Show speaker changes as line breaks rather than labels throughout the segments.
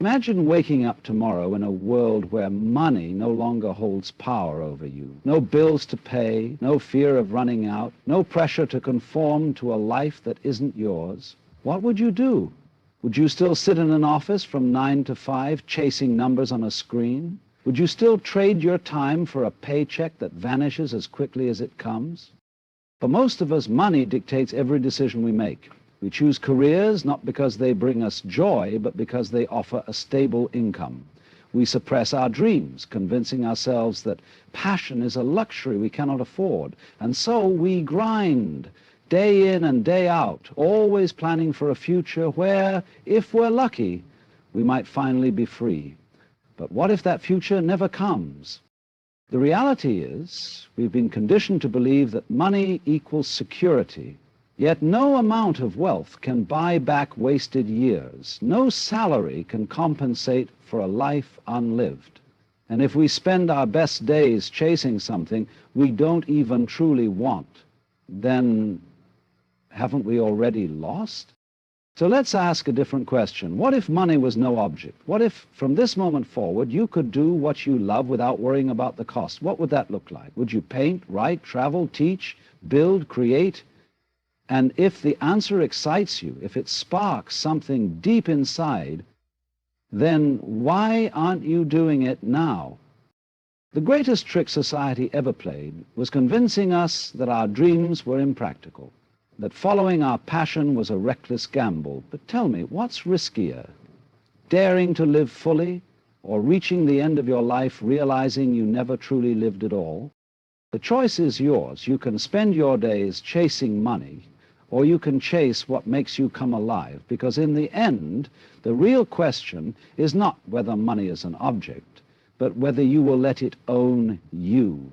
Imagine waking up tomorrow in a world where money no longer holds power over you. No bills to pay, no fear of running out, no pressure to conform to a life that isn't yours. What would you do? Would you still sit in an office from 9 to 5 chasing numbers on a screen? Would you still trade your time for a paycheck that vanishes as quickly as it comes? For most of us, money dictates every decision we make. We choose careers not because they bring us joy, but because they offer a stable income. We suppress our dreams, convincing ourselves that passion is a luxury we cannot afford. And so we grind, day in and day out, always planning for a future where, if we're lucky, we might finally be free. But what if that future never comes? The reality is, we've been conditioned to believe that money equals security. Yet no amount of wealth can buy back wasted years. No salary can compensate for a life unlived. And if we spend our best days chasing something we don't even truly want, then haven't we already lost? So let's ask a different question. What if money was no object? What if, from this moment forward, you could do what you love without worrying about the cost? What would that look like? Would you paint, write, travel, teach, build, create? And if the answer excites you, if it sparks something deep inside, then why aren't you doing it now? The greatest trick society ever played was convincing us that our dreams were impractical, that following our passion was a reckless gamble. But tell me, what's riskier? Daring to live fully, or reaching the end of your life realizing you never truly lived at all? The choice is yours. You can spend your days chasing money, or you can chase what makes you come alive, because in the end, the real question is not whether money is an object, but whether you will let it own you.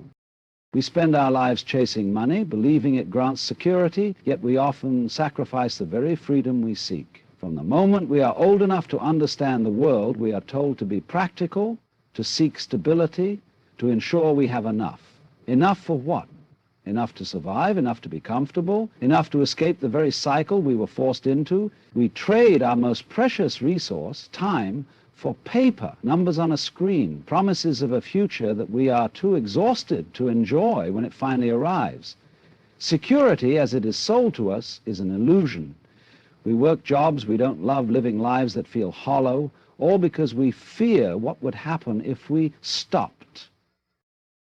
We spend our lives chasing money, believing it grants security, yet we often sacrifice the very freedom we seek. From the moment we are old enough to understand the world, we are told to be practical, to seek stability, to ensure we have enough. Enough for what? Enough to survive, enough to be comfortable, enough to escape the very cycle we were forced into. We trade our most precious resource, time, for paper, numbers on a screen, promises of a future that we are too exhausted to enjoy when it finally arrives. Security, as it is sold to us, is an illusion. We work jobs we don't love, living lives that feel hollow, all because we fear what would happen if we stopped.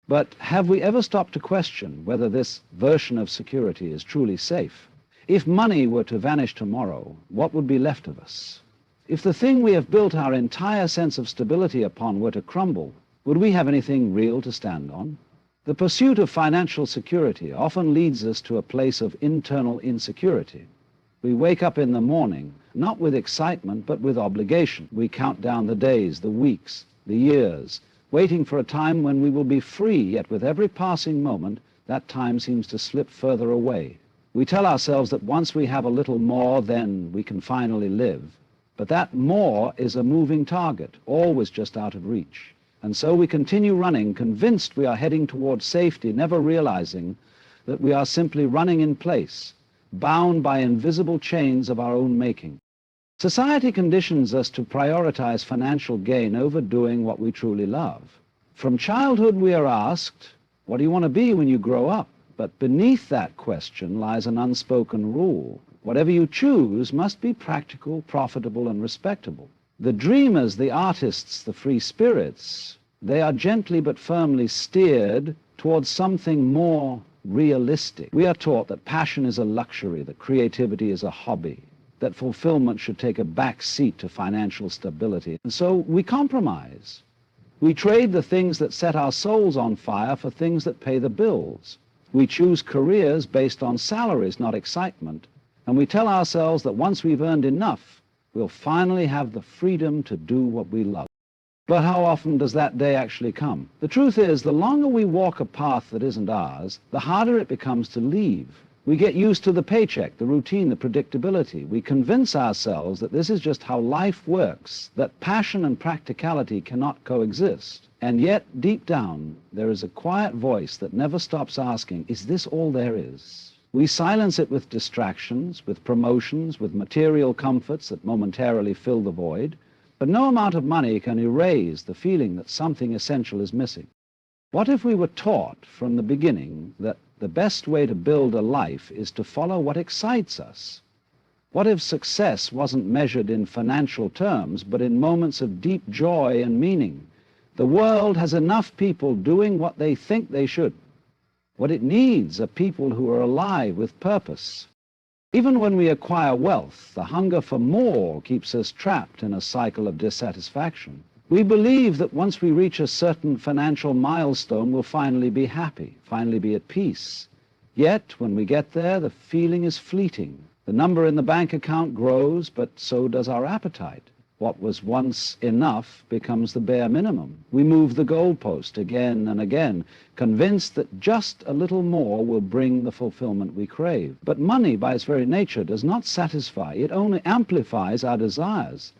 But have we ever stopped to question whether this version of security is truly safe? If money were to vanish tomorrow, what would be left of us? If the thing we have built our entire sense of stability upon were to crumble, would we have anything real to stand on? The pursuit of financial security often leads us to a place of internal insecurity. We wake up in the morning, not with excitement, but with obligation. We count down the days, the weeks, the years, waiting for a time when we will be free, yet with every passing moment, that time seems to slip further away. We tell ourselves that once we have a little more, then we can finally live. But that more is a moving target, always just out of reach. And so we continue running, convinced we are heading towards safety, never realizing that we are simply running in place, bound by invisible chains of our own making. Society conditions us to prioritize financial gain over doing what we truly love. From childhood we are asked, what do you want to be when you grow up? But beneath that question lies an unspoken rule. Whatever you choose must be practical, profitable, and respectable. The dreamers, the artists, the free spirits, they are gently but firmly steered towards something more realistic. We are taught that passion is a luxury, that creativity is a hobby, that fulfillment should take a back seat to financial stability. And so we compromise. We trade the things that set our souls on fire for things that pay the bills. We choose careers based on salaries, not excitement. And we tell ourselves that once we've earned enough, we'll finally have the freedom to do what we love. But how often does that day actually come? The truth is, the longer we walk a path that isn't ours, the harder it becomes to leave. We get used to the paycheck, the routine, the predictability. We convince ourselves that this is just how life works, that passion and practicality cannot coexist. And yet, deep down, there is a quiet voice that never stops asking, is this all there is? We silence it with distractions, with promotions, with material comforts that momentarily fill the void. But no amount of money can erase the feeling that something essential is missing. What if we were taught from the beginning that the best way to build a life is to follow what excites us? What if success wasn't measured in financial terms, but in moments of deep joy and meaning? The world has enough people doing what they think they should. What it needs are people who are alive with purpose. Even when we acquire wealth, the hunger for more keeps us trapped in a cycle of dissatisfaction. We believe that once we reach a certain financial milestone, we'll finally be happy, finally be at peace. Yet, when we get there, the feeling is fleeting. The number in the bank account grows, but so does our appetite. What was once enough becomes the bare minimum. We move the goalpost again and again, convinced that just a little more will bring the fulfillment we crave. But money, by its very nature, does not satisfy. It only amplifies our desires.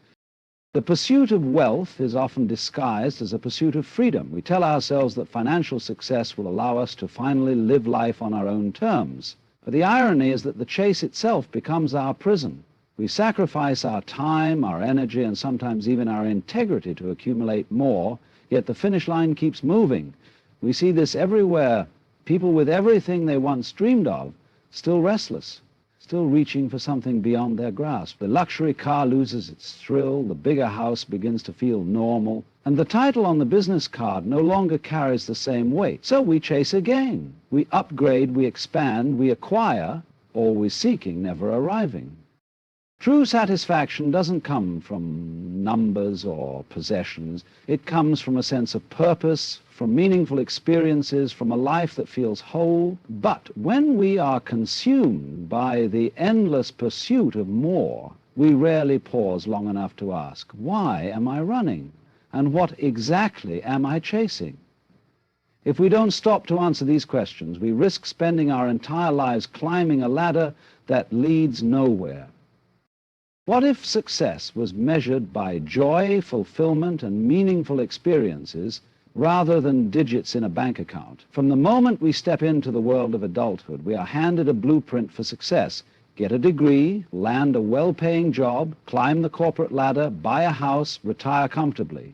The pursuit of wealth is often disguised as a pursuit of freedom. We tell ourselves that financial success will allow us to finally live life on our own terms. But the irony is that the chase itself becomes our prison. We sacrifice our time, our energy, and sometimes even our integrity to accumulate more, yet the finish line keeps moving. We see this everywhere. People with everything they once dreamed of, still restless, still reaching for something beyond their grasp. The luxury car loses its thrill, the bigger house begins to feel normal, and the title on the business card no longer carries the same weight. So we chase again. We upgrade, we expand, we acquire, always seeking, never arriving. True satisfaction doesn't come from numbers or possessions. It comes from a sense of purpose, from meaningful experiences, from a life that feels whole. But when we are consumed by the endless pursuit of more, we rarely pause long enough to ask, why am I running? And what exactly am I chasing? If we don't stop to answer these questions, we risk spending our entire lives climbing a ladder that leads nowhere. What if success was measured by joy, fulfillment, and meaningful experiences rather than digits in a bank account? From the moment we step into the world of adulthood, we are handed a blueprint for success. Get a degree, land a well-paying job, climb the corporate ladder, buy a house, retire comfortably.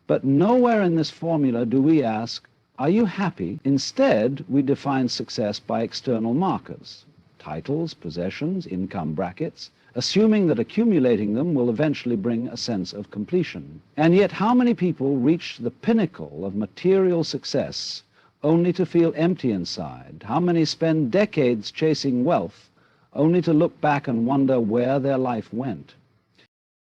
But nowhere in this formula do we ask, are you happy? Instead, we define success by external markers, titles, possessions, income brackets, assuming that accumulating them will eventually bring a sense of completion. And yet, how many people reach the pinnacle of material success only to feel empty inside? How many spend decades chasing wealth only to look back and wonder where their life went?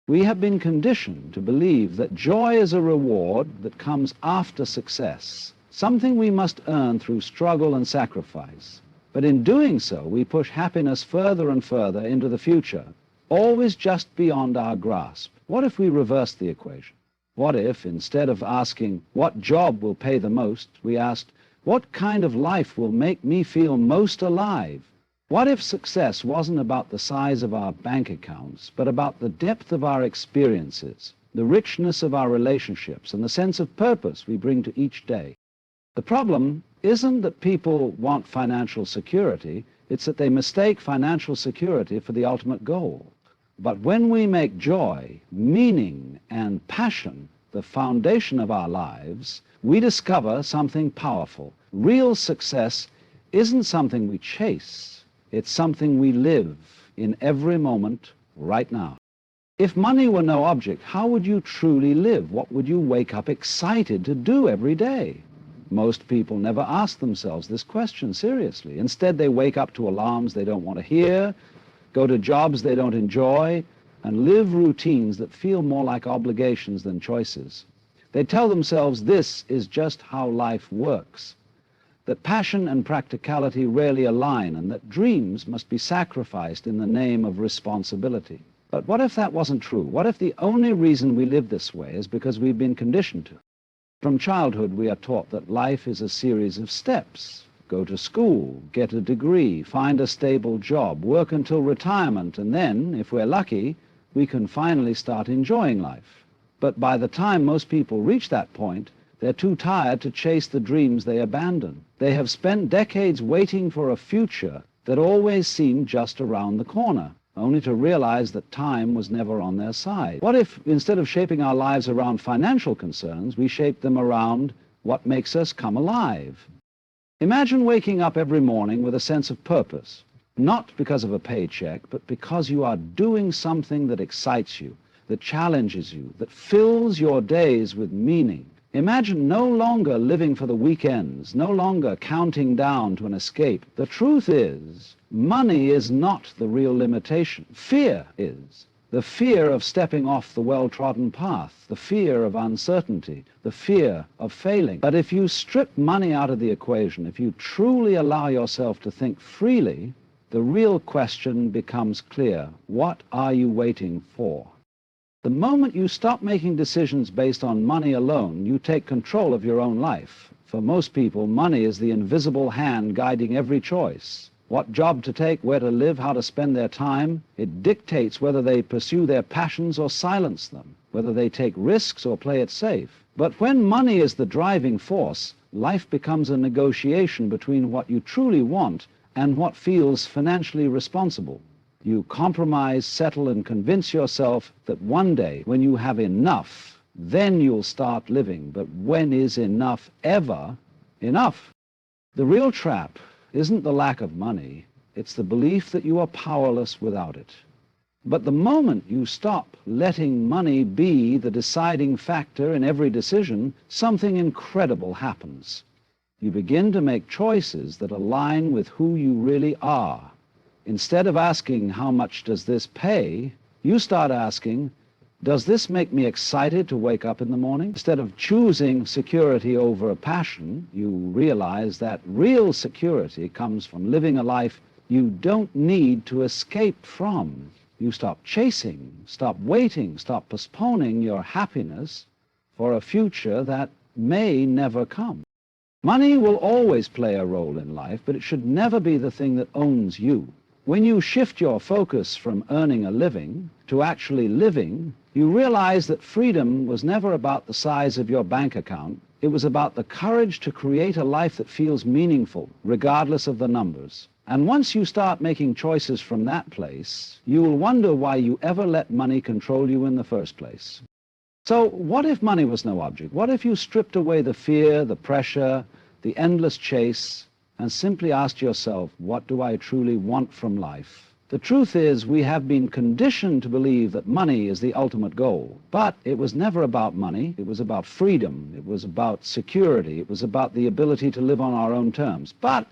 We have been conditioned to believe that joy is a reward that comes after success, something we must earn through struggle and sacrifice. But in doing so, we push happiness further and further into the future, always just beyond our grasp. What if we reversed the equation? What if, instead of asking, what job will pay the most, we asked, what kind of life will make me feel most alive? What if success wasn't about the size of our bank accounts, but about the depth of our experiences, the richness of our relationships, and the sense of purpose we bring to each day? The problem isn't that people want financial security, it's that they mistake financial security for the ultimate goal. But when we make joy, meaning, and passion the foundation of our lives, we discover something powerful. Real success isn't something we chase, it's something we live in every moment right now. If money were no object, how would you truly live? What would you wake up excited to do every day? Most people never ask themselves this question seriously. Instead, they wake up to alarms they don't want to hear, go to jobs they don't enjoy, and live routines that feel more like obligations than choices. They tell themselves this is just how life works, that passion and practicality rarely align, and that dreams must be sacrificed in the name of responsibility. But what if that wasn't true? What if the only reason we live this way is because we've been conditioned to? From childhood, we are taught that life is a series of steps. Go to school, get a degree, find a stable job, work until retirement, and then, if we're lucky, we can finally start enjoying life. But by the time most people reach that point, they're too tired to chase the dreams they abandon. They have spent decades waiting for a future that always seemed just around the corner. only to realize that time was never on their side? What if, instead of shaping our lives around financial concerns, we shaped them around what makes us come alive? Imagine waking up every morning with a sense of purpose, not because of a paycheck, but because you are doing something that excites you, that challenges you, that fills your days with meaning. Imagine no longer living for the weekends, no longer counting down to an escape. The truth is, money is not the real limitation. Fear is. The fear of stepping off the well-trodden path, the fear of uncertainty, the fear of failing. But if you strip money out of the equation, if you truly allow yourself to think freely, the real question becomes clear. What are you waiting for? The moment you stop making decisions based on money alone, you take control of your own life. For most people, money is the invisible hand guiding every choice. What job to take, where to live, how to spend their time. It dictates whether they pursue their passions or silence them, whether they take risks or play it safe. But when money is the driving force, life becomes a negotiation between what you truly want and what feels financially responsible. You compromise, settle, and convince yourself that one day, when you have enough, then you'll start living. But when is enough ever enough? The real trap isn't the lack of money, it's the belief that you are powerless without it. But the moment you stop letting money be the deciding factor in every decision, something incredible happens. You begin to make choices that align with who you really are. Instead of asking, how much does this pay, you start asking, does this make me excited to wake up in the morning? Instead of choosing security over a passion, you realize that real security comes from living a life you don't need to escape from. You stop chasing, stop waiting, stop postponing your happiness for a future that may never come. Money will always play a role in life, but it should never be the thing that owns you. When you shift your focus from earning a living to actually living, you realize that freedom was never about the size of your bank account. It was about the courage to create a life that feels meaningful, regardless of the numbers. And once you start making choices from that place, you will wonder why you ever let money control you in the first place. So what if money was no object? What if you stripped away the fear, the pressure, the endless chase, and simply asked yourself, what do I truly want from life? The truth is, we have been conditioned to believe that money is the ultimate goal. But it was never about money. It was about freedom. It was about security. It was about the ability to live on our own terms. But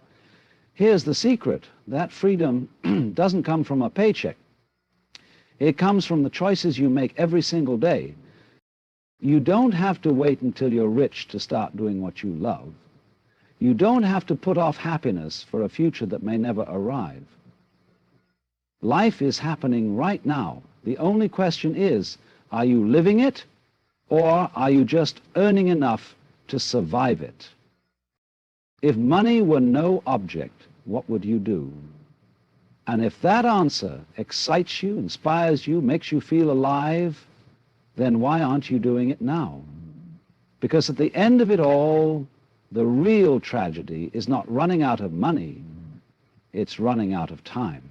here's the secret. That freedom doesn't come from a paycheck. It comes from the choices you make every single day. You don't have to wait until you're rich to start doing what you love. You don't have to put off happiness for a future that may never arrive. Life is happening right now. The only question is, are you living it, or are you just earning enough to survive it? If money were no object, what would you do? And if that answer excites you, inspires you, makes you feel alive, then why aren't you doing it now? Because at the end of it all, the real tragedy is not running out of money, it's running out of time.